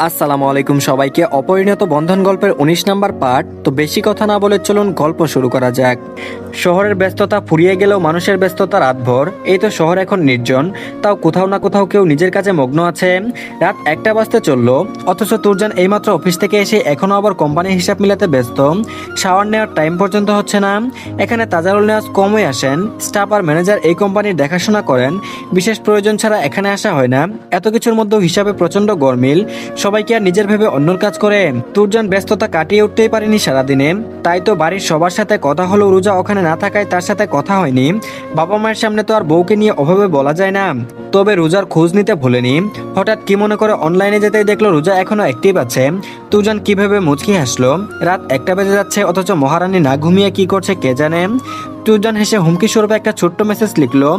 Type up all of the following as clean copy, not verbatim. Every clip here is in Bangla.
আসসালামু আলাইকুম সবাইকে। অপরিণত বন্ধন গল্পের ১৯ নম্বর পার্ট। তো বেশি কথা না বলে চলুন গল্প শুরু করা যাক। শহরের ব্যস্ততা ফুরিয়ে গেলেও মানুষের ব্যস্ততা রাতভর। এই তো শহর এখন নির্জন, তাও কোথাও না কোথাও কেউ নিজের কাজে মগ্ন আছে। রাত ১টা বাজতে চললো, অথচ তুরজান এইমাত্র অফিস থেকে এসে এখনও আবার কোম্পানির হিসাব মিলাতে ব্যস্ত। শাওয়ার নেওয়ার টাইম পর্যন্ত হচ্ছে না। এখানে তাজারুল নেওয়াজ কমই আসেন। স্টাফ আর ম্যানেজার এই কোম্পানির দেখাশোনা করেন, বিশেষ প্রয়োজন ছাড়া এখানে আসা হয় না। এত কিছুর মধ্যেও হিসাবে প্রচন্ড গরমিল। সবাইকে আর নিজের ভেবে অন্যর কাজ করে। তুরজান ব্যস্ততা কাটিয়ে উঠতেই পারেনি সারাদিনে। তাই তো বাড়ির সবার সাথে কথা হলো, রোজা ওখানে না থাকায় তার সাথে কথা হয়নি। বাবা মায়ের সামনে তো আর বউকে নিয়ে অভাবে বলা যায় না। তবে রোজার খোঁজ নিতে ভুলেনি। হঠাৎ কি মনে করে অনলাইনে যেতেই দেখলো রোজা এখনো অ্যাক্টিভ আছে। তুরজান কিভাবে মুচকি হাসলো। রাত 1টা বেজে যাচ্ছে, অথচ মহারানী না ঘুমিয়ে কি করছে কে জানে। তুরজান হেসে হুমকি স্বরূপ একটা ছোট্ট মেসেজ লিখলো,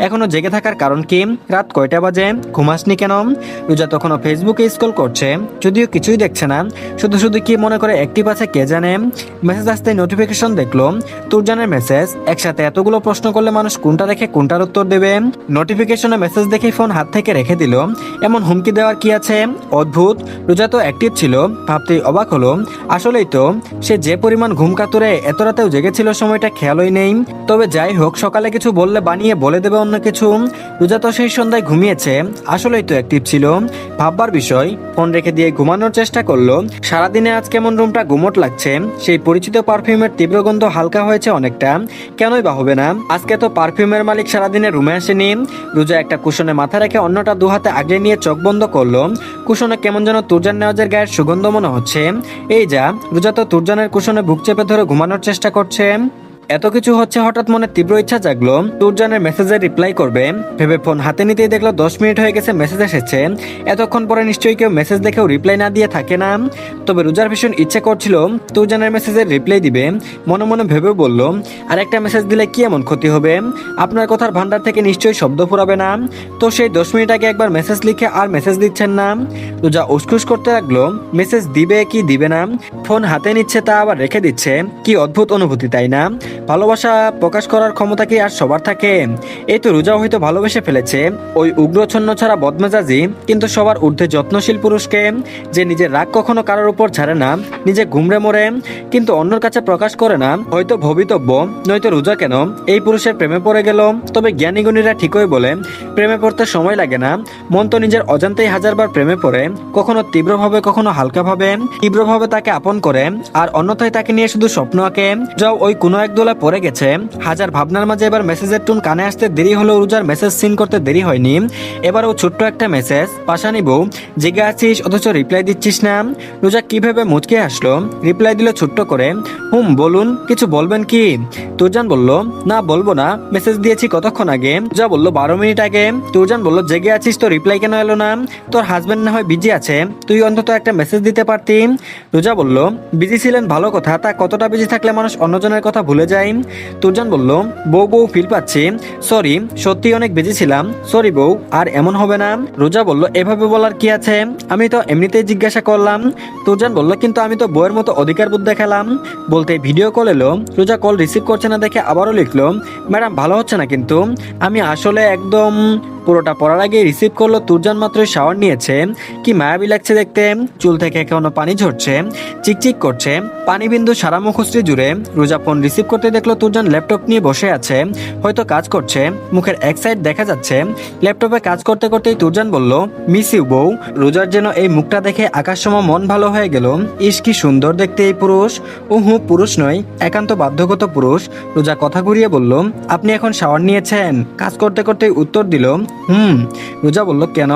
এখনো জেগে থাকার কারণ কি? রাত কয়টা বাজে? ঘুমাসনি কেন? রোজা তখনও ফেসবুকে স্ক্রল করছে, যদিও কিছুই দেখছে না। শুধু শুধু কি মনে করে অ্যাক্টিভ আছে কে জানে। মেসেজ আসতে নোটিফিকেশন দেখলো, তুরজানের মেসেজ। একসাথে এতগুলো প্রশ্ন করলে মানুষ কোনটা রেখে কোনটার উত্তর দেবে? নোটিফিকেশনে মেসেজ দেখে ফোন হাত থেকে রেখে দিল। এমন হুমকি দেওয়ার কি আছে? অদ্ভুত। রোজা তো অ্যাক্টিভ ছিল, ভাবতেই অবাক হলো। আসলেই তো সে যে পরিমাণ ঘুম কাতুরে এত রাতেও জেগেছিল সময়টা খেয়ালই নেই। তবে যাই হোক, সকালে কিছু বললে বানিয়ে বলে দেবে অন্য কিছু। রোজা তো সেই সন্ধ্যায় ঘুমিয়েছে, আসলেই তো অ্যাক্টিভ ছিল। ভাববার বিষয়। ফোন রেখে দিয়ে ঘুমানোর চেষ্টা করলো। সারাদিনে আজ কেমন রুমটা গুমট লাগছে। সেই পরিচিত পারফিউমের তীব্র গন্ধ হালকা হয়েছে অনেকটা। কেনই বা হবে না? আজকে তো পারফিউমের মালিক সারাদিনে রুমে আসেনি। রোজা একটা কুশনে মাথা রেখে অন্যটা দু হাতে আগলে নিয়ে চোখ বন্ধ করলো। কুশনে কেমন যেন তুরজান নেওয়াজের গায়ের সুগন্ধ মনে হচ্ছে। এই যা, রোজা তো তুরজানের কুশনে বুক চেপে ধরে ঘুমানোর চেষ্টা করছে। এত কিছু হচ্ছে, হঠাৎ মনে তীব্র ইচ্ছা জাগলো তুরজানের মেসেজে রিপ্লাই করবে। ভেবে ফোন হাতে নিতেই দেখলো 10 মিনিট হয়ে গেছে, মেসেজ এসেছে। এতক্ষণ পরে নিশ্চয়ই কেউ মেসেজ দেখেও রিপ্লাই না দিয়ে থাকে না। তবে রোজার ভীষণ ইচ্ছে করছিল তুরজানের মেসেজের রিপ্লাই দিবে। মনে মনে ভেবে বলল, আর একটা মেসেজ দিলে কি এমন ক্ষতি হবে? আপনার কথার ভান্ডার থেকে নিশ্চয়ই শব্দ ফুরাবে না। তো সেই 10 মিনিট আগে একবার মেসেজ লিখে আর মেসেজ দিচ্ছেন না। রোজা উসখুস করতে লাগলো, মেসেজ দিবে কি দিবে না। ফোন হাতে নিচ্ছে, তা আবার রেখে দিচ্ছে। কি অদ্ভুত অনুভূতি, তাই না? ভালোবাসা প্রকাশ করার ক্ষমতা কি আর সবার থাকে? এই তো রোজা হয়তো ভালোবেসে ফেলেছে ওই উগ্রছন্ন ছাড়া বদমেজাজি কিন্তু সবার ঊর্ধ্বে যত্নশীল পুরুষকে, যে নিজের রাগ কখনো কারোর উপর ছাড়ে না, নিজে ঘুমড়ে মরে কিন্তু অন্যর কাছে প্রকাশ করে না। হয়তো ভবিতব্য, নয়তো রোজা কেন এই পুরুষের প্রেমে পড়ে গেল। তবে জ্ঞানীগুণীরা ঠিকই বলে, প্রেমে পড়তে সময় লাগে না। মন তো নিজের অজান্তেই হাজারবার প্রেমে পড়ে, কখনো তীব্রভাবে কখনো হালকাভাবে। তীব্রভাবে তাকে আপন করে, আর অন্যথায় তাকে নিয়ে শুধু স্বপ্ন আঁকে। যাও ওই কোনো এক দোলা পড়ে গেছে। হাজার ভাবনার মাঝে এবার মেসেজের টুন কানে আসতে দেরি হলেও রোজার মেসেজ সিন করতে দেরি হয়নি। এবারও ছোট্ট একটা মেসেজ, পাশানি বউ, জেগে আছিস অথচ রিপ্লাই দিচ্ছিস না। রোজা কিভাবে মুচকে আসলো, রিপ্লাই দিল ছোট্ট করে, বলুন, কিছু বলবেন কি? তুরজান বলল, না বলবো না, মেসেজ দিয়েছি কতক্ষণ আগে। যা বললো 12 মিনিট আগে। তুরজান বলল, জেগে আছিস তো রিপ্লাই কেন এলো না? তোর হাজবেন্ড না হয় বিজি আছে, তুই অন্তত একটা মেসেজ দিতে পারতি। রোজা বলল, বিজি ছিলেন ভালো কথা, তা কতটা বিজি থাকলে মানুষ অন্যজনের কথা ভুলে যায়? তুরজান বলল, বউ বউ ফিল পাচ্ছি, সরি, সত্যি অনেক বিজি ছিলাম, সরি বউ, আর এমন হবে না। রোজা বলল, এভাবে বলার কি আছে, আমি তো এমনিতেই জিজ্ঞাসা করলাম। তুরজান বলল, কিন্তু আমি তো বউয়ের মতো অধিকার বোধ দেখালাম। বলতে ভিডিও কল এলো। রোজা কল রিসিভ করছে না দেখে আবারও লিখলো, ম্যাডাম ভালো হচ্ছে না কিন্তু, আমি আসলে একদম। পুরোটা পড়ার আগে রিসিভ করলো। তুরজান মাত্রই শাওয়ার নিয়েছে, কি মায়াবী লাগছে দেখতে। চুল থেকে এখনো পানি ঝরছে, চিকচিক করছে, পানি বিন্দু সারা মুখশ্রী জুড়ে। রোজা ফোন রিসিভ করতে দেখলো তুরজান ল্যাপটপ নিয়ে বসে আছে, হয়তো কাজ করছে। মুখের এক সাইড দেখা যাচ্ছে। ল্যাপটপে কাজ করতে করতেই তুরজান বলল, মিস ইউ বউ। রোজার যেন এই মুখটা দেখে আকাশসম মন ভালো হয়ে গেল। ইস কি সুন্দর দেখতে এই পুরুষ। পুরুষ নয়, একান্ত বাধ্যগত পুরুষ। রোজা কথা ঘুরিয়ে বলল, আপনি এখন শাওয়ার নিয়েছেন? কাজ করতে করতেই উত্তর দিল, রোজা বলল, কেন?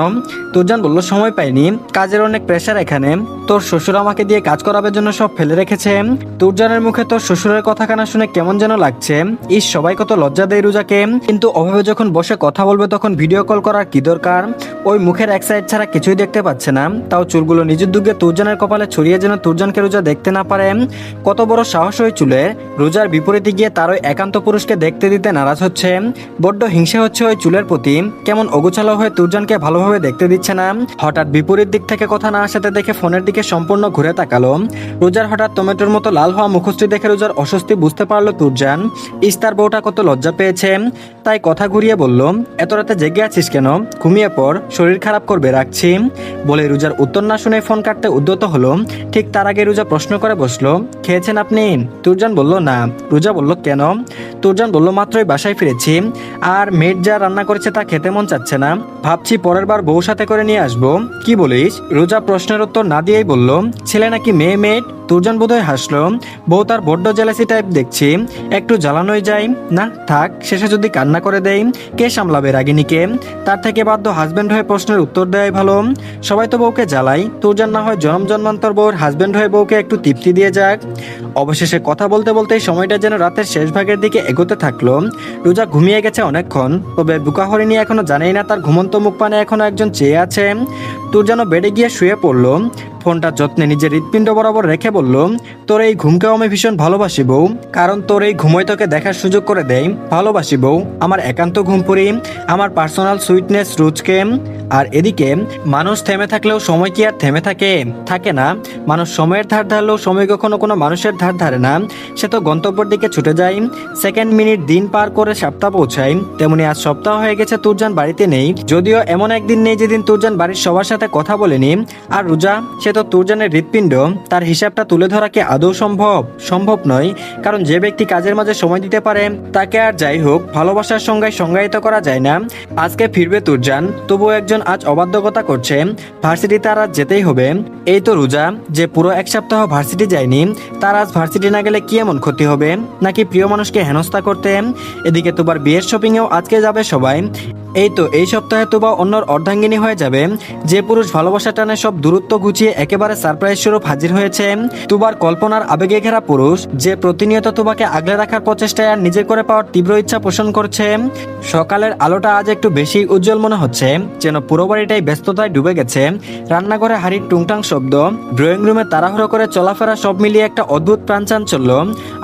তুরজান বলল, সময় পাইনি, কাজের অনেক প্রেশার এখানে। তোর শ্বশুর আমাকে দিয়ে কাজ করাবার জন্য সব ফেলে রেখেছে। তুরজানের মুখে তোর শ্বশুরের কথা কানা শুনে কেমন যেন লাগছে। ইস, সবাই কত লজ্জা দেয় রোজাকে। কিন্তু অভাবে যখন বসে কথা বলবে তখন ভিডিও কল করার কি দরকার? ওই মুখের এক সাইড ছাড়া কিছুই দেখতে পাচ্ছে না। তাও চুলগুলো নিজের দুগে তুরজানের কপালে ছড়িয়ে যেন তুরজানকে রোজা দেখতে না পারে। কত বড় সাহস ওই চুলে। রোজার বিপরীতে গিয়ে তার ওই একান্ত পুরুষকে দেখতে দিতে নারাজ হচ্ছে। বড্ড হিংসা হচ্ছে ওই চুলের প্রতি। কেমন অগোছালো হয়ে তুরজানকে ভালোভাবে দেখতে দিচ্ছে না। হঠাৎ বিপরীত দিক থেকে কথা না আসাতে দেখে ফোনের দিকে সম্পূর্ণ ঘুরে তাকালো। রোজার হঠাৎ টমেটোর মতো লাল হওয়া মুখশ্রী দেখে রোজার অস্বস্তি বুঝতে পারলো তুরজান। ইস্তার বউটা কত লজ্জা পেয়েছে, তাই কথা ঘুরিয়ে বলল, এত রাতে জেগে আছিস কেন? ঘুমিয়ে পড়, শরীর খারাপ করবে, রাখছি। বলে রোজার উত্তর না শুনে ফোন কাটতে উদ্যত হলো। ঠিক তার আগে রোজা প্রশ্ন করে বসলো, খেয়েছেন আপনি? তুরজান বলল না। রোজা বলল, কেন? তুরজান বলল, মাত্রই বাসায় ফিরেছি, আর মেড যা রান্না করেছে তা খেতে মন চাচ্ছে না, ভাবছি পরের বার বউ সাথে করে নিয়ে আসবো। কি বলিস? রোজা প্রশ্নের উত্তর না দিয়েই বলল, ছেলে নাকি মেয়ে মেড? তুরজান বোধহয় হাসলো। বউ তার বড্ড জেলাসি টাইপ দেখছি, একটু জ্বালানোই যায় না। থাক, শেষে যদি কান্না করে দেয় কে সামলাবে রাগিনীকে? তার থেকে বাধ্য হাজবেন্ড হয়ে প্রশ্নের উত্তর দেয় ভালো। সবাই তো বউকে জ্বালাই, তুরজান না হয় জনম জন্মান্তর বউর হাজবেন্ড হয়ে বউকে একটু তৃপ্তি দিয়ে যাক। অবশেষে কথা বলতে বলতেই সময়টা যেন রাতের শেষ ভাগের দিকে এগোতে থাকলো। রোজা ঘুমিয়ে গেছে অনেকক্ষণ, তবে বুকা হরিণী এখনো জানেই না তার ঘুমন্ত মুখ পানে এখনো একজন চেয়ে আছে। তুরজানও বেডে গিয়ে শুয়ে পড়লো। ফোনটা যত্নে নিজের হৃৎপিণ্ড বরাবর রেখে বলল, তোর এই ঘুমকেও আমি ভীষণ ভালোবাসি বউ, কারণ তোর এই ঘুমই তোকে দেখার সুযোগ করে দেয়। ভালোবাসি বউ, আমার একান্ত ঘুমপুরি, আমার পার্সোনাল সুইটনেস রোজকে। আর এদিকে মানুষ থেমে থাকলেও সময় কি আর থেমে থাকে? থাকে না। মানুষ সময়ের ধার ধারলেও সময় কখনো কোনো মানুষের ধার ধারে না, সে তো গন্তব্যের দিকে ছুটে যায়। সেকেন্ড মিনিট দিন পার করে সপ্তাহ পৌঁছায়, তেমনি আজ সপ্তাহ হয়ে গেছে তুরজান বাড়িতে নেই। যদিও এমন একদিন নেই যেদিন তুরজান বাড়ির সবার সাথে কথা বলেনি। আর রোজা, সে তো তুরজানের হৃৎপিণ্ড, তার হিসাবটা তুলে ধরা কি আদৌ সম্ভব? সম্ভব নয়, কারণ যে ব্যক্তি কাজের মাঝে সময় দিতে পারে তাকে আর যাই হোক ভালোবাসার সংজ্ঞায় সংজ্ঞায়িত করা যায় না। আজকে ফিরবে তুরজান, তবুও একজন আজ অবাধ্যকতা করছে, ভার্সিটিতে আর আজ যেতেই হবে। এই তো রোজা, যে পুরো এক সপ্তাহ ভার্সিটি যায়নি, তার আজ ভার্সিটি না গেলে কি এমন ক্ষতি হবে? নাকি প্রিয় মানুষকে হেনস্থা করতে? এদিকে তোমার বিয়ের শপিংয়েও আজকে যাবে সবাই। এই তো এই সপ্তাহে তোবা অন্যর অর্ধাঙ্গিনী হয়ে যাবে, যে পুরুষ ভালোবাসা টানে সব দূরত্ব ঘুচিয়ে একেবারে সারপ্রাইজ স্বরূপ হাজির হয়েছে। তুবার কল্পনার আবেগে ঘেরা পুরুষ, যে প্রতিনিয়ত তোমাকে আগলে রাখার প্রচেষ্টায় আর নিজে করে পাওয়ার তীব্র ইচ্ছা পোষণ করছে। সকালের আলোটা আজ একটু বেশি উজ্জ্বল মনে হচ্ছে, যেন পুরো বাড়িটাই ব্যস্ততায় ডুবে গেছে। রান্নাঘরে হাড়ির টুংটাং শব্দ, ড্রয়িং রুমে তাড়াহুড়ো করে চলাফেরা, সব মিলিয়ে একটা অদ্ভুত প্রাণচাঞ্চল্য।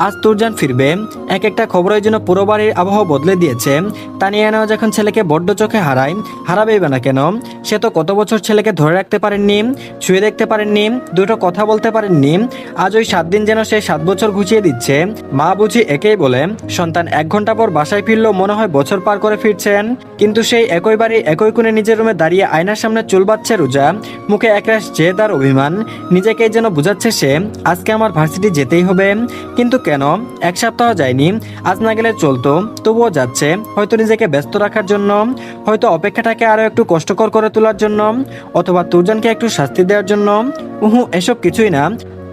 আজ তুরজান ফিরবে, এক একটা খবরের জন্য পুরো বাড়ির আবহাওয়া বদলে দিয়েছে। তানিয়া নেওয়া যখন ছেলেকে বড্ড চোখে হারায়, হারাবেই বা না কেন? সে তো কত বছর ছেলেকে ধরে রাখতে পারেননি, ছুঁয়ে দেখতে পারেননি, দুটো কথা বলতে পারেননি। আজ ওই 7 দিন যেন সে 7 বছর ঘুচিয়ে দিচ্ছে। মা বুঝি একেই বলে, সন্তান 1 ঘন্টা পর বাসায় ফিরলেও মনে হয় বছর পার করে ফিরছেন। কিন্তু সেই একই বাড়ি একই কোণে নিজের রুমে দাঁড়িয়ে আয়নার সামনে চুল বাঁধছে রোজা, মুখে একরাশ জেদ আর অভিমান। নিজেকেই যেন বুঝাচ্ছে সে, আজকে আমার ভার্সিটি যেতেই হবে। কিন্তু কেন? 1 সপ্তাহ যায়নি, আজ না গেলে চলতো, তবুও যাচ্ছে। হয়তো নিজেকে ব্যস্ত রাখার জন্য, হয়তো অপেক্ষাটাকে আরো একটু কষ্টকর করে তোলার জন্য, অথবা তুরজানকে একটু শাস্তি দেওয়ার জন্য। এসব কিছুই না,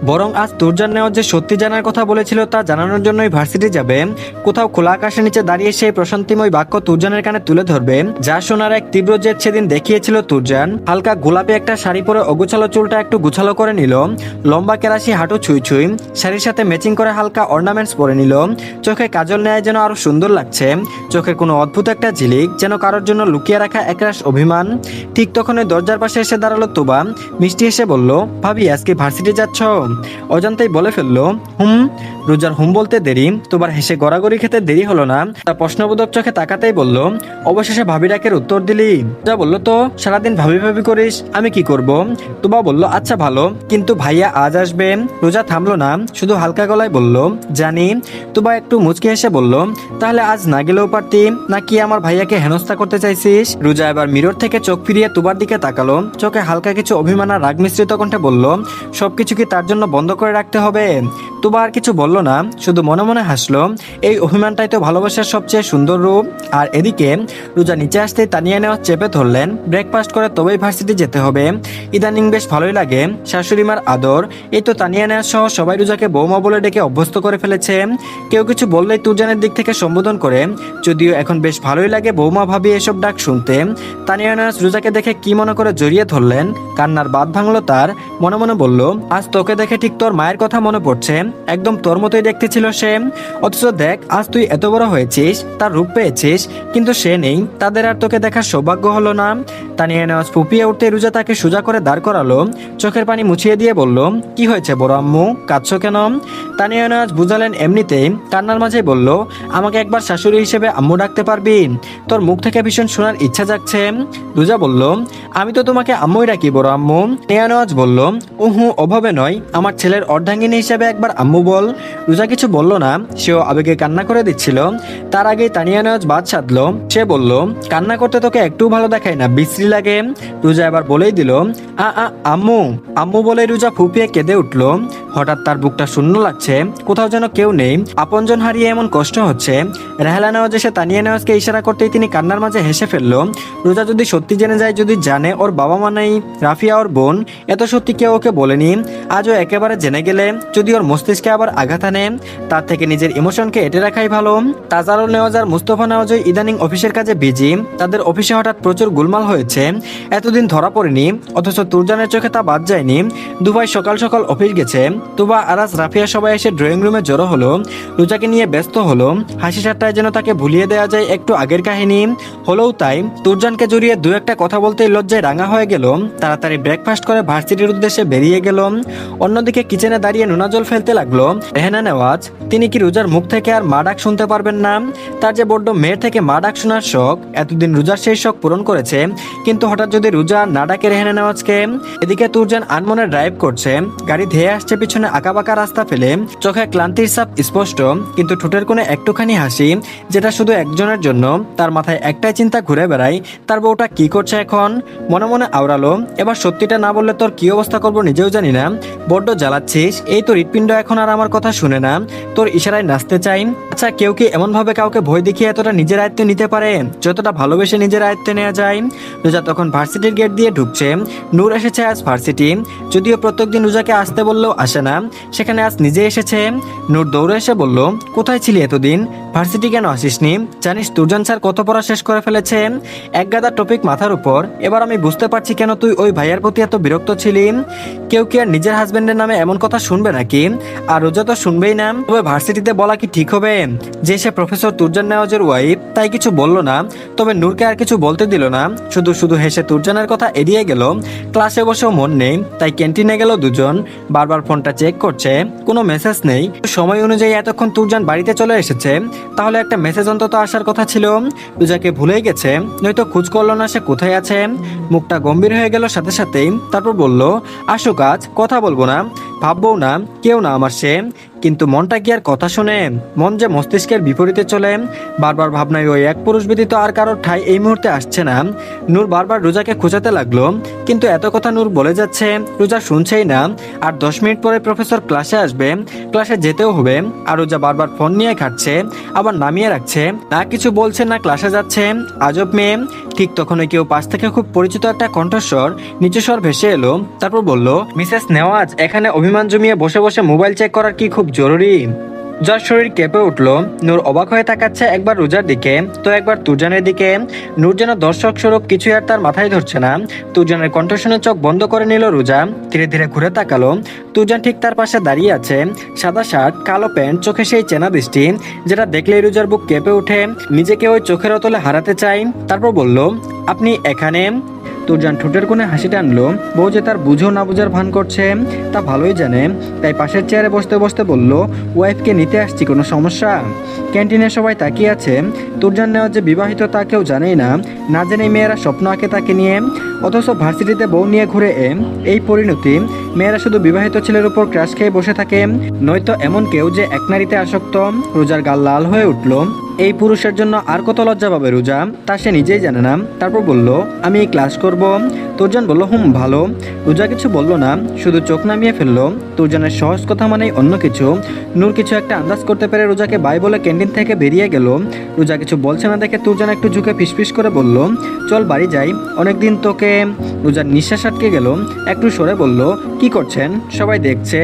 বরং আজ তুরজান নেওয়ার যে সত্যি জানার কথা বলেছিল তা জানানোর জন্যই ভার্সিটি যাবে। কোথাও খোলা আকাশের নিচে দাঁড়িয়ে সেই প্রশান্তিময় বাক্য তুরজানের কানে তুলে ধরবে, যা শোনার এক তীব্র জেদ সেদিন দেখিয়েছিল তুরজান। হালকা গোলাপি একটা শাড়ি পরে অগোছালো চুলটা একটু গুছালো করে নিল, লম্বা কেরাসি হাঁটু ছুঁই ছুঁই, শাড়ির সাথে ম্যাচিং করে হালকা অর্নামেন্টস পরে নিল। চোখে কাজল নেয় যেন আরো সুন্দর লাগছে, চোখে কোনো অদ্ভুত একটা ঝিলিক, যেন কারোর জন্য লুকিয়ে রাখা একরাশ অভিমান। ঠিক তখন ওই দরজার পাশে এসে দাঁড়ালো তোবা, মিষ্টি এসে বলল, ভাবি আজকে ভার্সিটি যাচ্ছ? অজান্তেই বলে ফেললো, রোজার বলতে দেরি, তোবার হেসে গড়াগড়ি খেতে দেরি হলো না। তা প্রশ্নবোধক চোখে তাকাতেই বলল, অবশেষে ভাবি ডাকের উত্তর দিলি? যা বললো, তো সারাদিন ভাবি ভাবি করিস, আমি কি করব? তোবা বলল, আচ্ছা ভালো, কিন্তু ভাইয়া আজ আসবে। রোজা থামলো না, শুধু হালকা গলায় বলল, জানি। তোবা একটু মুচকি হেসে বলল, তাহলে আজ না গেলেও পারতি, নাকি আমার ভাইয়াকে হেনস্থা করতে চাইছিস? রোজা এবার মিরর থেকে চোখ ফিরিয়ে তোবার দিকে তাকালো, চোখে হালকা কিছু অভিমান আর রাগ মিশ্রিত কণ্ঠে বলল, সবকিছু কি তার জন্য বন্ধ করে রাখতে হবে? তোবা আর কিছু বলল না, শুধু মনে মনে হাসলো। এই অভিমানটাই তো ভালোবাসার সবচেয়ে সুন্দর রূপ। আর এদিকে রোজা নিচে আসতেই তানিয়া নেওয়া চেপে ধরলেন, ব্রেকফাস্ট করে তবেই ভার্সিটি যেতে হবে। ইদানিং বেশ ভালোই লাগে শাশুড়ি মার আদর। এই তো তানিয়া নেওয়া সহ সবাই রোজাকে বৌমা বলে ডেকে অভ্যস্ত করে ফেলেছে। কেউ কিছু বললেই তুরজানের দিক থেকে সম্বোধন করে, যদিও এখন বেশ ভালোই লাগে বৌমা ভাবি এসব ডাক শুনতে। তানিয়া নেওয়া রোজাকে দেখে কি মনে করে জড়িয়ে ধরলেন, কান্নার বাঁধ ভাঙলো তার। মনে মনে বলল, আজ তোকে দেখে ঠিক তোর মায়ের কথা মনে পড়ছে। একদম তোর মতোই দেখতে ছিল সে। অথচ দেখ আজ তুই এত বড় হয়েছিস, তার রূপ পেয়েছিস, কিন্তু সে নেই, তাদের আর তোকে দেখার সৌভাগ্য হলো না। তানিয়া নেওয়াজ ফুপিয়ে উঠতে রুজা তাকে সোজা করে দাঁড় করালো, চোখের পানি মুছিয়ে দিয়ে বলল, কি হয়েছে বড় আম্মু, কাঁদছো কেন? তানিয়া নেওয়াজ বুঝালেন এমনিতেই, কান্নার মাঝে বলল, আমাকে একবার শাশুড়ি হিসেবে আম্মু ডাকতে পারবি? তোর মুখ থেকে ভীষণ শোনার ইচ্ছা জাগছে। রুজা বলল, আমি তো তোমাকে আম্মুই ডাকি বড় আম্মু। তানিয়া নেওয়াজ বলল, উহু, ওভাবে নয়, আমার ছেলের অর্ধাঙ্গিনী হিসেবে একবার আম্মু বল। রুজা কিছু বলল না, সেও আবেগে কান্না করে দিচ্ছিল। তার আগেই তানিয়া নেওয়াজ বাদ সাধলো, সে বলল, কান্না করতে তোকে একটু ভালো দেখায় না, বিশ্রী লাগে। রুজা এবার বলেই দিল, আম্মু আম্মু বলে রুজা ফুপিয়ে কেঁদে উঠল। হঠাৎ তার বুকটা শূন্য লাগছে, কোথাও যেন কেউ নেই, আপনজন হারিয়ে এমন কষ্ট হচ্ছে। রেহালা নেওয়াজ এসে তানিয়া নেওয়াজকে ইশারা করতেই তিনি কান্নার মাঝে হেসে ফেলল। রোজা যদি সত্যি জেনে যায়, যদি জানে ওর বাবা মা নেই, রাফিয়া ওর বোন, এত সত্যি কেউ ওকে বলেনি, আজও একেবারে জেনে গেলে যদি ওর মস্তিষ্কে আবার আঘাত আনে, তার থেকে নিজের ইমোশনকে এঁটে রাখাই ভালো। তাজারুল নেওয়াজ আর মুস্তফা নেওয়াজ ইদানিং অফিসের কাজে বিজি, তাদের অফিসে হঠাৎ প্রচুর গোলমাল হয়েছে, এতদিন ধরা পড়েনি, অথচ তুরজানের চোখে তা বাদ যায়নি। দুবাই সকাল সকাল অফিস গেছে, তুবা আরাজ রাফিয়া সবাই এসে ড্রয়িং রুমে জড়ো হলো, রোজাকে নিয়ে ব্যস্ত হলো, হাসি ঠাট্টায় যেন তাকে ভুলিয়ে দেওয়া যায় একটু আগের কাহিনী। হলেও তাই তুরজানকে জড়িয়ে দু একটা কথা বলতেই লজ্জায় রাঙা হয়ে গেল, তাড়াতাড়ি ব্রেকফাস্ট করে ভার্সিটির উদ্দেশ্যে বেরিয়ে গেল। অন্যদিকে কিচেনে দাঁড়িয়ে নুনা জল ফেলতে লাগলো রেহানা নেওয়াজ। তিনি কি রোজার মুখ থেকে আর মা ডাক শুনতে পারবেন না? তার যে বড্ড মেয়ের থেকে মা ডাক শোনার শখ, এতদিন রোজার সেই শখ পূরণ করেছে, কিন্তু হঠাৎ যদি রোজা না ডাকে রেহানা নেওয়াজকে। এদিকে তুরজান আনমনে ড্রাইভ করছে, গাড়ি ধেয়ে আসছে পিছনে আঁকাবাঁকা রাস্তা ফেলে, চোখে ক্লান্তির ছাপ স্পষ্ট, কিন্তু ঠোঁটের কোণে একটুখানি হাসি, যেটা শুধু একজনের জন্য। তার মাথায় একটাই চিন্তা ঘুরে বেড়ায়, তার বউটা কি করছে এখন। মনে মনে আওড়ালো, এবার সত্যিটা না বললে তোর কি অবস্থা করবো নিজেও জানি না, বড্ড জ্বালাচ্ছিস। এই তো হৃৎপিণ্ড এখন আর আমার কথা শুনে না, তোর ইশারায় নাচতে চাই। আচ্ছা, কেউ কি এমন ভাবে কাউকে ভয় দেখিয়ে এতটা নিজের আয়ত্তে নিতে পারে, যতটা ভালোবেসে নিজের আয়ত্তে নেওয়া যায়? রোজা তখন ভার্সিটির গেট দিয়ে ঢুকছে। নূর এসেছে আজ ভার্সিটি, যদিও প্রত্যেকদিন রোজাকে আসতে বললেও আসে না, সেখানে আজ নিজে এসেছে। নূর দৌড়ে এসে বলল, কোথায় ছিলি এতদিন, ভার্সিটি কেন আসিসনি? জানিস তুরজান স্যার কত পড়া শেষ করে ফেলেছে, এক গাদা টপিক মাথার উপর। এবার আমি বুঝতে পারছি কেন তুই ওই ভাইয়ার প্রতি এত বিরক্ত ছিলি। কেউ কি আর নিজের হাজবেন্ডের নামে এমন কথা শুনবে নাকি? আর রোজা তো শুনবেই না। তবে ভার্সিটিতে বলা কি ঠিক হবে যে সে প্রফেসর তুরজান নেওয়াজের ওয়াইফ? তাই কিছু বলল না। তবে নূরকে আর কিছু বলতে দিল না, শুধু শুধু হেসে তুরজানের কথা এড়িয়ে গেল। ক্লাসে বসেও মন নেই, তাই ক্যান্টিনে গেল দুজন। বারবার ফোনটা চেক করছে, কোনো মেসেজ নেই। সময় অনুযায়ী এতক্ষণ তুরজান বাড়িতে চলে এসেছে, তাহলে একটা মেসেজ অন্তত আসার কথা ছিল। রোজাকে ভুলেই গেছে, নয়তো খোঁজ করলো না সে কোথায় আছে। মুখটা গম্ভীর হয়ে গেল সাথে সাথেই। তারপর বলল, আসুক আজ, কথা বলবো না, ভাববো না, কেউ না আমার সে। কিন্তু মনটা কি আর কথা শোনে? মন যে মস্তিষ্কের বিপরীতে চলে। বারবার ভাবনায় ওই এক পুরুষ ব্যতীত আর কারোর ঠাই এই মুহূর্তে আসছে না। নূর বারবার রোজাকে খোঁজাতে লাগলো, কিন্তু এত কথা নূর বলে যাচ্ছে, রোজা শুনছেই না। আর 10 মিনিট পরে প্রফেসর ক্লাসে আসবে, ক্লাসে যেতেও হবে। আর রোজা বারবার ফোন নিয়ে খাচ্ছে, আবার নামিয়ে রাখছে, না কিছু বলছে না ক্লাসে যাচ্ছে। আজব মেয়ে। ঠিক তখনই কেউ পাশ থেকে খুব পরিচিত একটা কণ্ঠস্বর নিচু স্বর ভেসে এলো। তারপর বলল, মিসেস নেওয়াজ এখানে অভিমান জমিয়ে বসে বসে মোবাইল চেক করার কি খুব জরুরি? যার শরীর কেঁপে উঠলো। নূর অবাক হয়ে তাকাচ্ছে একবার রোজার দিকে, তো একবার তুরজানের দিকে। নূর যেন দর্শক স্বরূপ, কিছু আর তার মাথায় ধরছে না। তুরজানের কণ্ঠ শুনে চোখ বন্ধ করে নিল রোজা, ধীরে ধীরে ঘুরে তাকালো। তুরজান ঠিক তার পাশে দাঁড়িয়ে আছে, সাদা শার্ট, কালো প্যান্ট, চোখে সেই চেনা দৃষ্টি, যেটা দেখলেই রোজার বুক কেঁপে ওঠে, নিজেকে ওই চোখের অতলে হারাতে চাই। তারপর বলল, আপনি এখানে? তুরজান ঠোঁটের কোণে হাসি টানলো। বউ যে তার বুঝো না বুঝার ভান করছে তা ভালোই জানে, তাই পাশের চেয়ারে বসতে বসতে বলল, ওয়াইফকে নিতে আসছি, কোনো সমস্যা? ক্যান্টিনে সবাই তাকিয়ে আছে। তুরজান নেওয়াজ যে বিবাহিত তা কেউ জানেই না, না জেনে মেয়েরা স্বপ্ন আঁকে তাকে নিয়ে। অথচ ভার্সিটিতে বউ নিয়ে ঘুরে এই পরিণতি। মেয়েরা শুধু বিবাহিত ছেলের উপর ক্রাশ খেয়ে বসে থাকে, নয়তো এমন কেউ যে এক নারীতে আসক্ত। রোজার গাল লাল হয়ে উঠল। এই পুরুষের জন্য আর কত লজ্জা পাবে রোজা, তা সে নিজেই জানে না। তারপর বলল, আমি ক্লাস করব। তুরজান বলল, ভালো। রোজা কিছু বলল না, শুধু চোখ নামিয়ে ফেললো। তুরজানের সহজ কথা মানেই অন্য কিছু। নূর কিছু একটা আন্দাজ করতে পেরে রোজাকে বাই বলে ক্যান্টিন থেকে বেরিয়ে গেল। রোজা কিছু বলছে না দেখে তুরজান একটু ঝুঁকে ফিসফিস করে বলল, চল বাড়ি যাই, অনেকদিন তোকে। রোজার নিঃশ্বাস আটকে গেল, একটু সরে বলল, কি করছেন? সবাই দেখছে।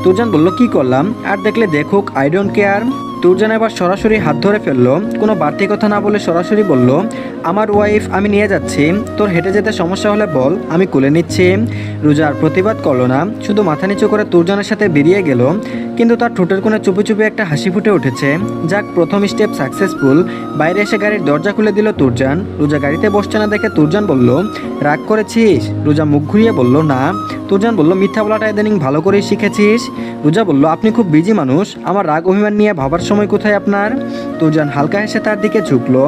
তুরজান বলল, কি করলাম? আর দেখলে দেখুক, আই ডোন্ট কেয়ার। তুরজান এবার সরাসরি হাত ধরে ফেললো, কোনো বাড়তি কথা না বলে সরাসরি বলল, আমার ওয়াইফ আমি নিয়ে যাচ্ছি, তোর হেঁটে যেতে সমস্যা হলে বল, আমি কোলে নিচ্ছি। রোজা আর প্রতিবাদ করলো না, শুধু মাথা নিচু করে তুরজানের সাথে বেরিয়ে গেল। কিন্তু তার ঠোঁটের কোণে চুপি চুপি একটা হাসি ফুটে উঠেছে। যাক, প্রথম স্টেপ সাকসেসফুল। বাইরে এসে গাড়ির দরজা খুলে দিল তুরজান। রোজা গাড়িতে বসছে না দেখে তুরজান বলল, রাগ করেছিস? রোজা মুখ ঘুরিয়ে বলল, না। তুরজান বলল, মিথ্যা বলাটা ইদানিং ভালো করেই শিখেছিস। রোজা বলল, আপনি খুব বিজি মানুষ, আমার রাগ অভিমান নিয়ে ভাবার সময় কোথায় আপনার? তুরজান হালকা হেসে তার দিকে ঝুঁকলো।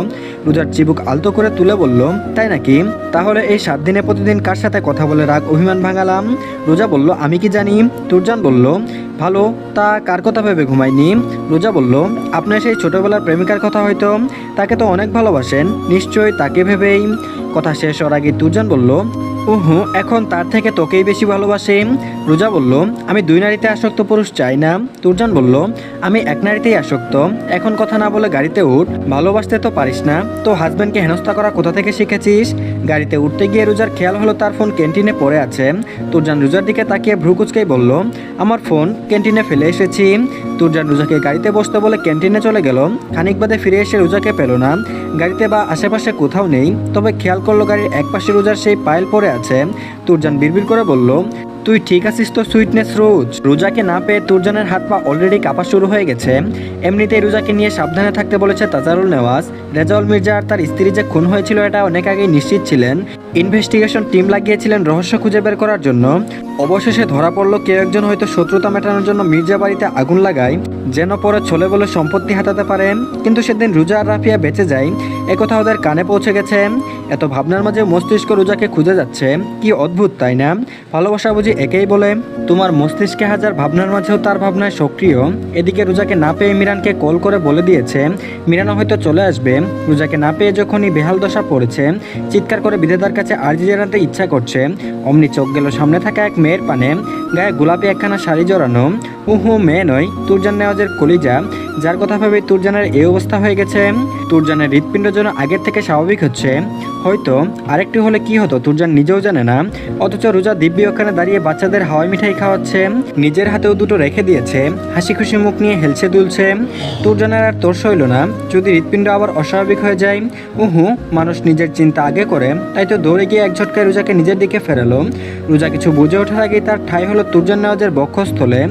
রোজার চিবুক আলতো করে তুলে বলল, তাই নাকি? তাহলে এই 7 দিনে প্রতিদিন কার সাথে কথা বলে রাগ অভিমান ভাঙালাম? রোজা বলল, আমি কি জানি। তুরজান বলল, ভালো, তা কার কথা ভেবে ঘুমায়নি? রোজা বলল, আপনার সেই ছোটবেলার প্রেমিকার কথা হয়তো, তাকে তো অনেক ভালোবাসেন, নিশ্চয়ই তাকে ভেবেই। কথা শেষ হওয়ার আগে তুরজান বলল, ওহো, এখন তার থেকে তোকেই বেশি ভালোবাসে। রোজা বলল, আমি 2 নারীতে আসক্ত পুরুষ চাই না। তুরজান বলল, আমি 1 নারীতেই আসক্ত। এখন কথা না বলে গাড়িতে উঠ, ভালোবাসতে তো পারিস না, তো হাজব্যান্ডকে হেনস্থা করা কোথা থেকে শিখেছিস? গাড়িতে উঠতে গিয়ে রোজার খেয়াল হলো তার ফোন ক্যান্টিনে পড়ে আছে। তুরজান রোজার দিকে তাকিয়ে ভ্রু কুচকেই বলল, আমার ফোন ক্যান্টিনে ফেলে এসেছি। তুরজান রোজাকে গাড়িতে বসতে বলে ক্যান্টিনে চলে গেল। খানিক বাদে ফিরে এসে রোজাকে পেল না, গাড়িতে বা আশেপাশে কোথাও নেই। তবে খেয়াল করলো গাড়ির একপাশে রোজার সেই পায়েল পড়ে আছে। তুরজান বিড়বিড় করে বলল, তুই ঠিক আছিস তো সুইটনেস রোজ? রোজাকে না পেয়ে তুরজানের হাত পা অলরেডি কাঁপা শুরু হয়ে গেছে। এমনিতেই রোজাকে নিয়ে সাবধানে থাকতে বলেছে তাজারুল নেওয়াজ। রেজাউল মির্জা আর তার স্ত্রী যে খুন হয়েছিল এটা অনেক আগেই নিশ্চিত ছিলেন। ইনভেস্টিগেশন টিম লাগিয়েছিলেন রহস্য খুঁজে বের করার জন্য। অবশেষে ধরা পড়লো কেউ একজন হয়তো শত্রুতা মেটানোর জন্য মির্জা বাড়িতে আগুন লাগায়, যেন পরে ছলে বলে সম্পত্তি হাতাতে পারে। কিন্তু সেদিন রোজা আর রাফিয়া বেঁচে যায়, একথা ওদের কানে পৌঁছে গেছে। এত ভাবনার মাঝে মস্তিষ্ক রোজাকে খুঁজে যাচ্ছে। কি অদ্ভুত, তাই না? ভালোবাসা বুঝি একেই বলে? তোমার মস্তিষ্কে হাজার ভাবনার মাঝেও তার ভাবনায় সক্রিয়। এদিকে রোজাকে না পেয়ে মিরানকে কল করে বলে দিয়েছে মিরানও হয়তো চলে আসবে। রোজাকে না পেয়ে যখনই বেহাল দশা পড়েছে, চিৎকার করে বিধাতার কাছে আর্জি জানাতে ইচ্ছা করছে, অমনি চোখ গেল সামনে থাকা এক মেয়ের পানে, গায়ে গোলাপি একখানা শাড়ি জড়ানো। উহু, মেয়ে নয়, তুরজান নেওয়াজের কলিজা, যার কথা ভেবে তুরজানের এই অবস্থা হয়ে গেছে। তুরজানের হৃৎপিণ্ড যেন আগের থেকে স্বাভাবিক হচ্ছে। হয়তো আরেকটি হলে কি হতো তুরজান নিজেও জানে না। অথচ রোজা দিব্যি ওখানে দাঁড়িয়ে বাচ্চাদের হাওয়াই মিঠাই খাওয়াচ্ছে, নিজের হাতেও দুটো রেখে দিয়েছে, হাসি খুশি মুখ নিয়ে হেলছে দুলছে। তুরজানের আর তোর সইল না, যদি হৃৎপিণ্ড আবার অস্বাভাবিক হয়ে যায়। উহু, মানুষ নিজের চিন্তা আগে করে, তাই তো দৌড়ে গিয়ে এক ঝটকায় রোজাকে নিজের দিকে ফেরালো। রোজা কিছু বুঝে ওঠার আগেই তার ঠাঁই হলো তুরজান নেওয়াজের বক্ষস্থলে।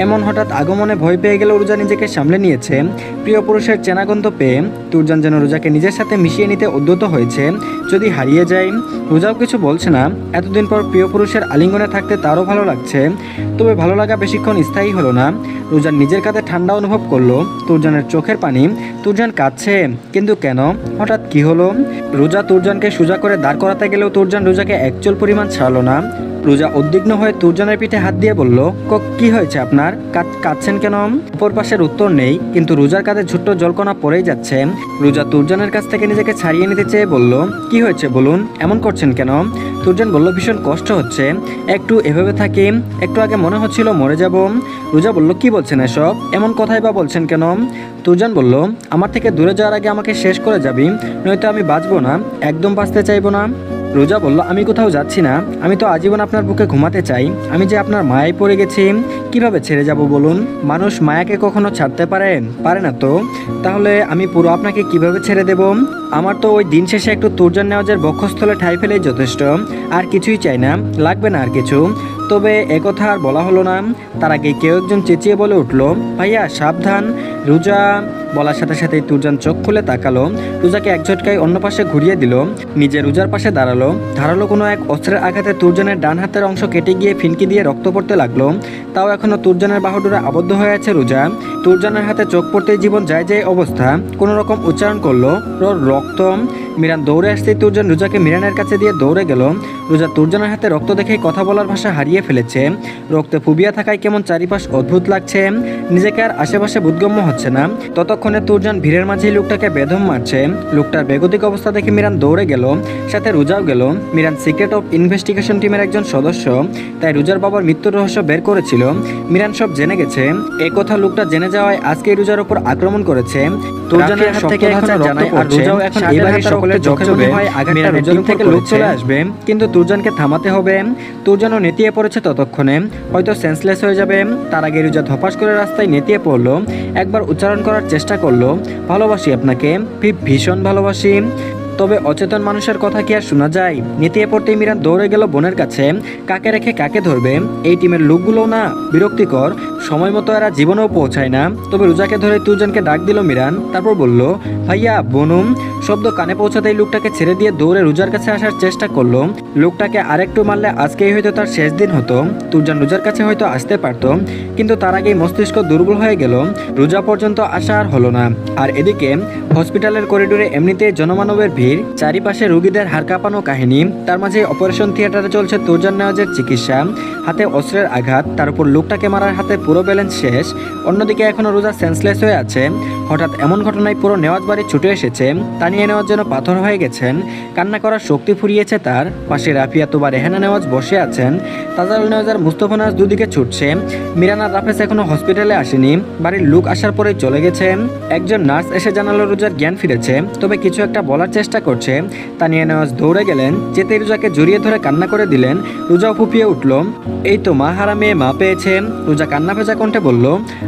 এমন হঠাৎ আগমনে ভয় পেয়ে গেল রোজা নিজেকে সামলে নিয়েছে। প্রিয় পুরুষের চেনাগন্ধ পেয়ে তুরজান যেন রোজাকে নিজের সাথে মিশিয়ে নিতে উদ্যত হয়েছে। যদি হারিয়ে যায়? রোজাও কিছু বলছে না। এতদিন পর প্রিয় পুরুষের আলিঙ্গনে থাকতে তারও ভালো লাগছে। তবে ভালো লাগা বেশিক্ষণ স্থায়ী হলো না। তুরজান নিজের কাঁধে ঠান্ডা অনুভব করলো, তুরজানের চোখের পানি। তুরজান কাঁদছে, কিন্তু কেন? হঠাৎ কি হলো? রোজা তুরজানকে সোজা করে দাঁড় করাতে গেলেও তুরজান রোজাকে একচুল পরিমাণ ছাড়লো না। রোজা উদ্বিগ্ন হয়ে তুরজানের পিঠে হাত দিয়ে বলল, কি হয়েছে আপনার? কাঁদছেন কেন? অপর পাশের উত্তর নেই, কিন্তু রোজার কাঁধে ছোট্ট জলকণা পড়েই যাচ্ছে। রোজা তুরজানের কাছ থেকে নিজেকে ছাড়িয়ে নিতে চেয়ে বলল, কি হয়েছে বলুন, এমন করছেন কেন? তুরজান বলল, ভীষণ কষ্ট হচ্ছে, একটু এভাবে থাকি, একটু আগে মনে হচ্ছিল মরে যাব। রোজা বলল, কি বলছেন এসব? এমন কথাই বা বলছেন কেন? তুরজান বলল, আমার থেকে দূরে যাওয়ার আগে আমাকে শেষ করে যাবি, নয়তো আমি বাঁচবো না, একদম বাঁচতে চাইবো না। রোজা বলল, আমি কোথাও যাচ্ছি না, আমি তো আজীবন আপনার বুকে ঘুমাতে চাই। আমি যে আপনার মায়ায় পড়ে গেছি, কিভাবে ছেড়ে যাব বলুন? মানুষ মায়াকে কখনো ছাড়তে পারে না তো? তাহলে আমি পুরো আপনাকে কিভাবে ছেড়ে দেব? আমার তো ওই দিন শেষে একটু তুরজান নেওয়াজের বক্ষস্থলে ঠাঁই ফেলেই যথেষ্ট, আর কিছুই চাই না, লাগবে না আর কিছু। তবে একথা আর বলা হলো না, তার আগে কেউ একজন চেঁচিয়ে বলে উঠল, ভাইয়া সাবধান। রোজা বলার সাথে সাথেই তুরজান চোখ খুলে তাকালো। রোজাকে এক ঝটকায় অন্য পাশে ঘুরিয়ে দিল, নিজে রোজার পাশে দাঁড়ালো। ধারালো কোনো এক অস্ত্রের আঘাতে তুরজানের ডান হাতের অংশ কেটে গিয়ে ফিনকি দিয়ে রক্ত পড়তে লাগলো। তাও এখনো তুরজানের বাহুডোরে আবদ্ধ হয়ে আছে রোজা। তুরজানের হাতে চোখ পড়তেই জীবন যায় যায় অবস্থা, কোনো রকম উচ্চারণ করলো, রক্ত। মিরান দৌড়ে আসতেই তুরজান রোজাকে মিরানের কাছে দিয়ে দৌড়ে গেল। রোজা তুরজানের হাতে রক্ত দেখেই কথা বলার ভাষা হারিয়ে ফেলেছে। রক্তে ফুবিয়া থাকায় কেমন চারিপাশ অদ্ভুত লাগছে, নিজেকে আর আশেপাশে বোধগম্য হচ্ছে না। ততক্ষণে তুরজান ভিড়ের মাঝেই লোকটাকে বেদম মারছে। লোকটার বেগতিক অবস্থা দেখে মিরান দৌড়ে গেল, সাথে রোজাও গেল। মিরান সিক্রেট অফ ইনভেস্টিগেশন টিমের একজন সদস্য, তাই রোজার বাবার মৃত্যুর রহস্য বের করেছিল। মিরান সব জেনে গেছে। এই কথা লোকটা জেনে যাওয়ায় আজকেই রোজার উপর আক্রমণ করেছে। তুরজানের হাত থেকে এখন জানাই আর রোজাও এখন এবারে সকলের চোখে হয় আঘাতটা রোজার থেকে লোক চলে আসবে, কিন্তু তুরজানকে থামাতে হবে। তুরজানও নেতিয়ে পড়েছে ততক্ষণে, হয়তো সেন্সলেস হয়ে যাবে। তার আগে রোজা ধপাস করে রাস্তায় নেতিয়ে পড়লো, একবার উচ্চারণ করার চেষ্টা করলো, ভালোবাসি আপনাকে, ভীষণ ভালোবাসি। তবে অচেতন মানুষের কথা কি আর শোনা যায়? নেতিয়ে পড়তেই মিরান দৌড়ে গেল বোনের কাছে। কাকে রেখে কাকে ধরবে? এই টিমের লোকগুলো না বিরক্তিকর, সময় মতো এরা জীবনেও পৌঁছায় না। তবে রোজাকে ধরে তুরজানকে ডাক দিল মিরান, তারপর বলল, ভাইয়া বনুম। শব্দ কানে পৌঁছাতেই লোকটাকে ছেড়ে দিয়ে দৌড়ে রোজার কাছে আসার চেষ্টা করলো। লোকটাকে আরেকটু মারলে আজকেই হয়তো তার শেষ দিন হতো। তুরজান রোজার কাছে হয়তো আসতে পারতো, কিন্তু তার আগেই মস্তিষ্ক দুর্বল হয়ে গেল, রোজা পর্যন্ত আসা আর হলো না। আর এদিকে হসপিটালের করিডোরে এমনিতেই জনমানবের ভিড়, চারিপাশে রোগীদের হাড় কাঁপানো কাহিনী, তার মাঝে অপারেশন থিয়েটারে চলছে তুরজান নেওয়াজের চিকিৎসা, হাতে অস্ত্রের আঘাত, তার উপর লোকটাকে মারার হাতে পুরো ব্যালেন্স শেষ। অন্যদিকে এখনো রোজা সেন্সলেস হয়ে আছে। হঠাৎ এমন ঘটনায় পুরো নেওয়াজ বাড়ি ছুটে এসেছে, তানিয়া নেওয়াজ যেন পাথর হয়ে গেছেন, কান্না করার শক্তি ফুরিয়েছে তার। পাশে রাফিয়া তোবা রেহানা নেওয়াজ বসে আছেন, তাজারুল নেওয়াজ আর মুস্তফা নেওয়াজ দুদিকে ছুটছে। মিরান আর রাফেজ এখনো হসপিটালে আসেনি, বাড়ির লোক আসার পরেই চলে গেছে। একজন নার্স এসে জানালো রোজার জ্ঞান ফিরেছে, তবে কিছু একটা বলার চেষ্টা করছে। তানিয়া নেওয়াজ দৌড়ে গেলেন, যেতেই রোজাকে জড়িয়ে ধরে কান্না করে দিলেন। রোজাও ফুপিয়ে উঠল, এই তো মা হারা মেয়ে মা পেয়েছে। রোজা কান্না ভেজা কণ্ঠে বলল,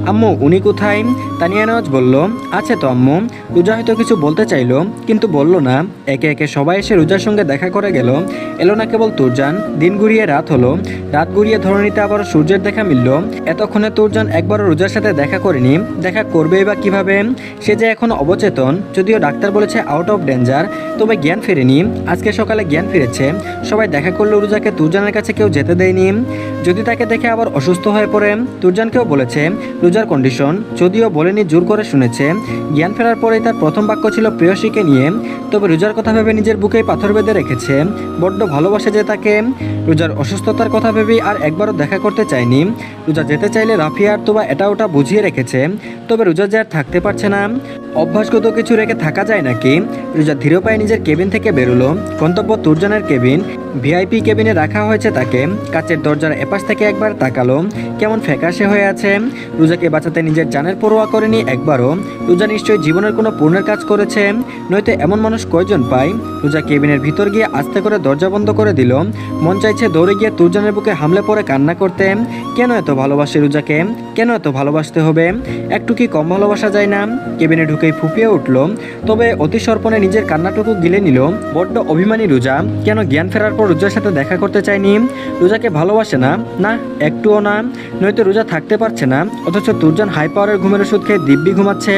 আম্মু উনি কোথায়? তানিয়া নেওয়াজ বলল, আছে তো আম্মু। রোজা হয়তো কিছু বলতে চাইলো, কিন্তু বলল না। একে একে সবাই এসে রোজার সঙ্গে দেখা করে গেল। এলো না কেবল তুরজান, দিন ঘুরিয়ে রাত হলো, রাত ঘুরিয়ে ধরণীতে আবারও সূর্যের দেখা মিলল। এতক্ষণে তুরজান একবারও রোজার সাথে দেখা করেনি, দেখা করবেই বা কিভাবে? সে যে এখন অবচেতন, যদিও ডাক্তার বলেছে আউট অফ ডেঞ্জার, তবে জ্ঞান ফেরেনি। আজকে সকালে জ্ঞান ফিরেছে। সবাই দেখা করলো রোজাকে, তুরজানের কাছে কেউ যেতে দেয়নি। যদি তাকে দেখে আবার অসুস্থ হয়ে পড়ে, তুরজানকেও বলেছে রোজার কন্ডিশন, যদিও বলেনি, জোর করে শুনেছে। জ্ঞান ফেরার পরেই তার প্রথম বাক্য ছিল প্রেয়সীকে নিয়ে, তবে রোজার কথা ভেবে নিজের বুকেই পাথর বেঁধে রেখেছে। বড্ড ভালোবাসে যে তাকে। রোজার অসুস্থতার কথা ভেবেই আর একবারও দেখা করতে চায়নি। রোজা যেতে চাইলে রাফিয়া আর তোবা এটা ওটা বুঝিয়ে রেখেছে, তবে রোজা যে আর থাকতে পারছে না। অভ্যাসগত কিছু রেখে থাকা যায় নাকি? রোজা ধীরে পায়ে নিজের কেবিন থেকে বেরোলো। গন্তব্য তুরজানের কেবিন, ভিআইপি কেবিনে রাখা হয়েছে তাকে। কাচের দরজার এপাশ থেকে একবার তাকালো, কেমন ফ্যাকাশে হয়ে আছে। রোজাকে বাঁচাতে নিজের জানের পরোয়া করেনি একবারও। রোজা নিশ্চয়ই জীবনের কোনো পূর্ণের কাজ করেছে, নয়তো এমন মানুষ কয়জন পায়? রোজা কেবিনের ভিতর গিয়ে আস্তে করে দরজা বন্ধ করে দিল। মন চাইছে দৌড়ে গিয়ে তুরজানের বুকে হামলে পড়ে কান্না করতে। কেন এত ভালোবাসে রোজাকে? কেন এত ভালোবাসতে হবে? একটু কি কম ভালোবাসা যায় না? কেবিনে ঢুকেই ফুপিয়ে উঠল, তবে অতি সর্পণে নিজের কান্নাটুকু গিলে নিল। বড্ড অভিমানী রোজা। কেন জ্ঞান ফেরার পর রোজার সাথে দেখা করতে চায়নি? রোজাকে ভালোবাসে না? না, একটুও না। নয়তো রোজা থাকতে পারছে না, অথচ তুরজান হাই পাওয়ারের ঘুমের ওষুধ খেয়ে দিব্যি ঘুমাচ্ছে।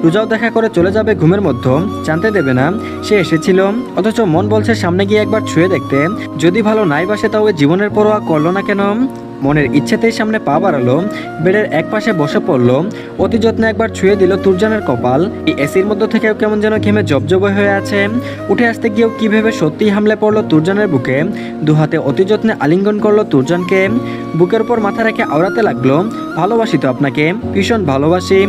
রোজাও দেখা করে চলে যাবে ঘুমের মধ্যে, জানতে দেবে না সে এসেছিল। অথচ মন বলছে সামনে গিয়ে একবার ছুঁয়ে দেখতে। যদি ভালো নাই বাসে তাও জীবনের পরোয়া করলো না কেন? মনের ইচ্ছেতেই সামনে পা বাড়ালো, বেডের এক পাশে বসে পড়লো, অতি যত্নে একবার ছুঁয়ে দিল তুরজানের কপাল। এই এসির মধ্যে থেকেও কেমন যেন ঘেমে জবজব হয়ে আছে। উঠে আসতে গিয়েও কি ভেবে সত্যিই হামলে পড়লো তুরজানের বুকে। দু হাতে অতি যত্নে আলিঙ্গন করলো তুরজানকে, বুকের উপর মাথা রেখে আওড়াতে লাগলো, ভালোবাসি তো আপনাকে, ভীষণ ভালোবাসি।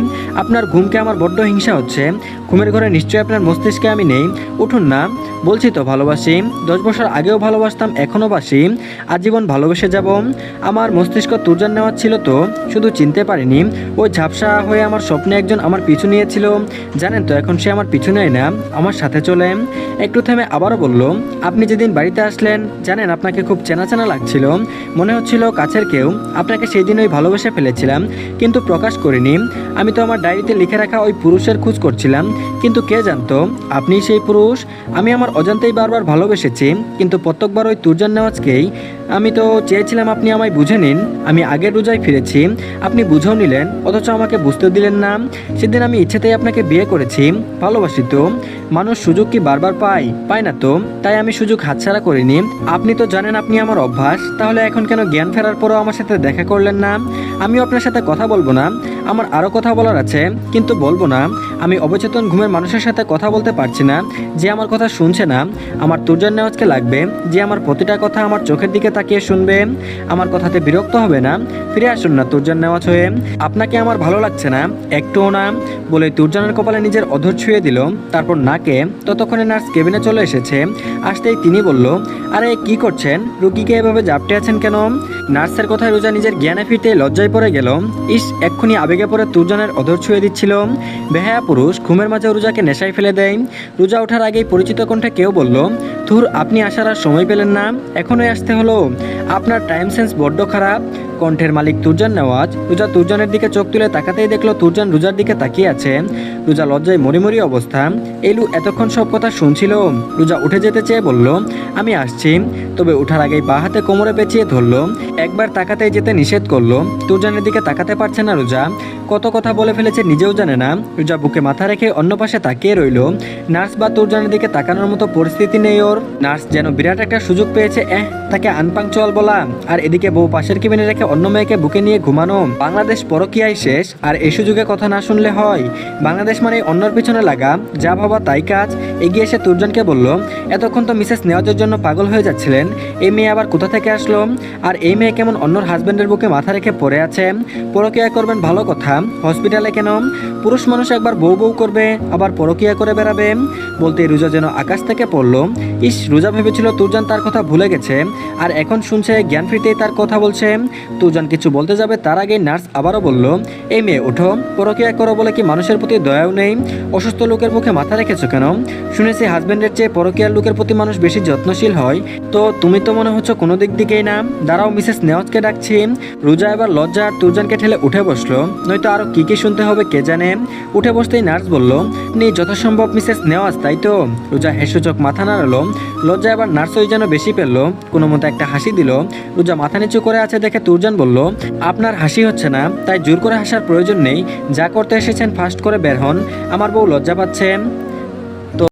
আপনার ঘুমকে আমার বড্ড হিংসা হচ্ছে। ঘুমের ঘরে নিশ্চয়ই আপনার মস্তিষ্কে আমি নেই, উঠুন না। বলছি তো ভালোবাসি, 10 বছর আগেও ভালোবাসতাম, এখনও বাসি, আজীবন ভালোবেসে যাব। আমার মস্তিষ্ক তুরজান নেওয়া ছিল তো, শুধু চিনতে পারিনি। ওই ঝাপসা হয়ে আমার স্বপ্নে একজন আমার পিছু নিয়েছিল। জানেন তো এখন সে আমার পিছু নেয় না, আমার সাথে চলে। একটু থেমে আবারও বলল, আপনি যেদিন বাড়িতে আসলেন, জানেন আপনাকে খুব চেনা চেনা লাগছিল, মনে হচ্ছিল কাছের কেউ। আপনাকে সেই দিন ওই ভালোবেসে ফেলেছিলাম, কিন্তু প্রকাশ করিনি। আমি তো আমার ডায়েরিতে লিখে রাখা ওই পুরুষের খোঁজ করছিলাম, কিন্তু কে জানতো আপনিই সেই পুরুষ। আমি আমার অজান্তেই বারবার ভালোবেসেছি, কিন্তু প্রত্যেকবার ওই তুরজান নেওয়াজকেই। আমি তো চেয়েছিলাম আপনি আমায় বুঝে নিন। আমি আগের রোজায় ফিরেছি, আপনি বুঝেও নিলেন, অথচ আমাকে বুঝতে দিলেন না। সেদিন আমি ইচ্ছেতেই আপনাকে বিয়ে করেছি, ভালোবাসি তো। মানুষ সুযোগ কি বারবার পায়? পায় না তো, তাই আমি সুযোগ হাতছাড়া করিনি। আপনি তো জানেন আপনি আমার অভ্যাস, তাহলে এখন কেন জ্ঞান ফেরার পরও আমার সাথে দেখা করলেন না? আমিও আপনার সাথে কথা বলবো না, আমার আরও কথা বলার আছে, কিন্তু বলবো না। আমি অবচেতন ঘুমের মানুষের সাথে কথা বলতে পারছি না, যে আমার কথা শুনছে না। আমার তুরজান নেওয়াজকে লাগবে, যে আমার প্রতিটা কথা আমার চোখের দিকে তাকিয়ে শুনবে, আমার কথাতে বিরক্ত হবে না? ফিরে আসুন না তুরজান নেওয়াজ হয়ে, আপনাকে আমার ভালো লাগছে না একটুও না? বলে তুরজানের কপালে নিজের অধর ছুঁয়ে দিল, তারপর নাকে। ততক্ষণে নার্স কেবিনে চলে এসেছে। আসতেই তিনি বলল, আরে কি করছেন, রুগীকে এভাবে জাপটে আছেন কেন? নার্সের কথায় রোজা নিজের জ্ঞানে ফিরতে লজ্জায় পড়ে গেল। ইস, এক্ষুনি আবেগে পড়ে তুরজানের অধর ছুঁয়ে দিচ্ছিল। বেহায়া পুরুষ ঘুমের মাঝে রোজাকে নেশায় ফেলে দেয়। রোজা ওঠার আগেই পরিচিত কণ্ঠে কেউ বলল, ধুর, আপনি আসার আর সময় পেলেন না, এখনই আসতে হলো? আপনার টাইম সেন্স বড্ড খারাপ। কণ্ঠের মালিক তুরজান নেওয়াজ। রোজা তুরজানের দিকে চোখ তুলে তাকাতেই দেখলো তুরজান রোজার দিকে তাকিয়ে আছে। রোজা লজ্জায় মরি অবস্থা। এলু এতক্ষণ সব কথা শুনছিল। রোজা উঠে যেতে চেয়ে বলল, আমি আসছি। তবে ওঠার আগেই বা হাতে কোমরে পেঁচিয়ে ধরলো। একবার তাকাতেই যেতে নিষেধ করলো। তুরজানের দিকে তাকাতে পারছে না রোজা। কত কথা বলে ফেলেছে নিজেও জানে না। রোজা বুকে মাথা রেখে অন্য পাশে তাকিয়ে রইল। নার্স বা তুরজানের দিকে তাকানোর মতো পরিস্থিতি নেই ওর। নার্স যেন বিরাট একটা সুযোগ পেয়েছে তাকে আনপাংচুয়াল বলা, আর এদিকে বউ পাশের কেবিনে রেখে অন্য মেয়েকে বুকে নিয়ে ঘুমানো। বাংলাদেশ পরকীয়ায় শেষ, আর এই সুযোগে কথা না শুনলে হয়? বাংলাদেশ মানে অন্যর পিছনে লাগা, যা ভাবা তাই কাজ। এগিয়ে এসে তুরজানকে বলল, এতক্ষণ তো মিসেস নেওয়াজের জন্য পাগল হয়ে যাচ্ছিলেন, এই মেয়ে আবার কোথা থেকে আসলো? আর এই মেয়ে কেমন অন্যর হাজবেন্ডের বুকে মাথা রেখে পড়ে আছে? পরকীয়া করবেন ভালো কথা, হসপিটালে কেন? পুরুষ মানুষ একবার বউ বউ করবে, আবার পরকীয়া করে বেড়াবে? বলতে রোজা যেন আকাশ থেকে পড়ল। ইস, রোজা ভেবেছিল তুরজান তার কথা ভুলে গেছে, আর এখন শুনছে জ্ঞান ফিরতেই তার কথা বলছে। তুরজান কিছু বলতে যাবে তার আগে নার্স আবারও বলল, এই মেয়ে ওঠো, পরকীয়া করো বলে কি মানুষের প্রতি দয়াও নেই? অসুস্থ লোকের মুখে মাথা রেখেছো কেন? শুনেছি হাজবেন্ডের চেয়ে পরকীয়ার লোকের প্রতি মানুষ বেশি যত্নশীল হয়। তো তুমি তো মনে হচ্ছে কোনো দিক দিকেই না। দাঁড়াও, মিসেস নেওয়াজকে ডাকছি। রোজা এবার লজ্জা আর তুরজানকে ঠেলে উঠে বসলো, নয়তো আরো কি কি শুনতে হবে কে জানে। উঠে বসতেই নার্স বলল, নি যথাসম্ভব মিসেস নেওয়াজ, তাই তো? রোজা হেসুচক মাথা নাড়ালো। লজ্জা এবার নার্স ওই যেন বেশি পেল, কোনো মতো একটা হাসি দিল। রোজা মাথা নিচু করে আছে দেখে তুরজান বলল, আপনার হাসি হচ্ছে না, তাই জোর করে হাসার প্রয়োজন নেই। যা করতে এসেছেন ফাস্ট করে বের হন, আমার বউ লজ্জা পাচ্ছে।